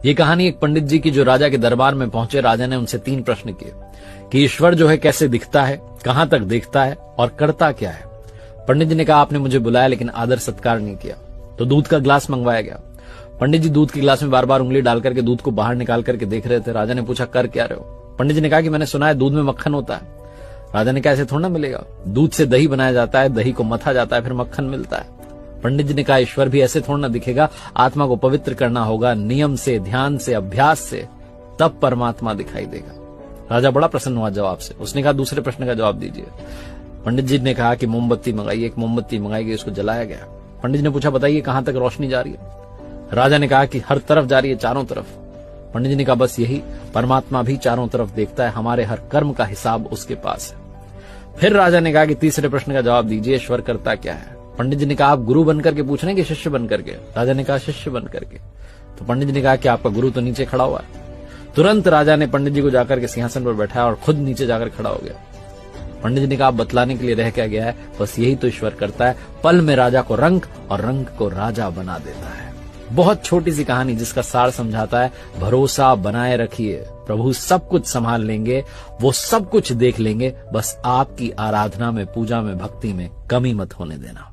ये कहानी एक पंडित जी की जो राजा के दरबार में पहुंचे। राजा ने उनसे 3 प्रश्न किए कि ईश्वर जो है कैसे दिखता है, कहां तक देखता है और करता क्या है। पंडित जी ने कहा आपने मुझे बुलाया लेकिन आदर सत्कार नहीं किया। तो दूध का ग्लास मंगवाया गया। पंडित जी दूध के ग्लास में बार बार उंगली डाल करके दूध को बाहर निकाल करके देख रहे थे। राजा ने पूछा कर क्या रहे हो। पंडित जी ने कहा कि मैंने सुना है दूध में मक्खन होता है। राजा ने कहा ऐसे थोड़ा ना मिलेगा, दूध से दही बनाया जाता है, दही को मथा जाता है, फिर मक्खन मिलता है। पंडित जी ने कहा ईश्वर भी ऐसे थोड़ा ना दिखेगा, आत्मा को पवित्र करना होगा नियम से, ध्यान से, अभ्यास से, तब परमात्मा दिखाई देगा। राजा बड़ा प्रसन्न हुआ जवाब से। उसने कहा दूसरे प्रश्न का जवाब दीजिए। पंडित जी ने कहा कि मोमबत्ती मंगाइए। एक मोमबत्ती मंगाई गई, उसको जलाया गया। पंडित जी ने पूछा बताइए कहां तक रोशनी जा रही है। राजा ने कहा कि हर तरफ जा रही है, चारों तरफ। पंडित जी ने कहा बस यही, परमात्मा भी चारों तरफ देखता है, हमारे हर कर्म का हिसाब उसके पास है। फिर राजा ने कहा कि तीसरे प्रश्न का जवाब दीजिए, ईश्वर करता क्या है। पंडित जी ने कहा आप गुरु बनकर के पूछ रहे हैं कि शिष्य बनकर के। राजा ने कहा शिष्य बनकर के। तो पंडित जी ने कहा कि आपका गुरु तो नीचे खड़ा हुआ है। तुरंत राजा ने पंडित जी को जाकर के सिंहासन पर बैठाया और खुद नीचे जाकर खड़ा हो गया। पंडित जी ने कहा बतलाने के लिए रह क्या गया है, बस यही तो ईश्वर करता है, पल में राजा को रंक और रंक को राजा बना देता है। बहुत छोटी सी कहानी जिसका सार समझाता है भरोसा बनाए रखिए, प्रभु सब कुछ संभाल लेंगे, वो सब कुछ देख लेंगे, बस आपकी आराधना में, पूजा में, भक्ति में कमी मत होने देना।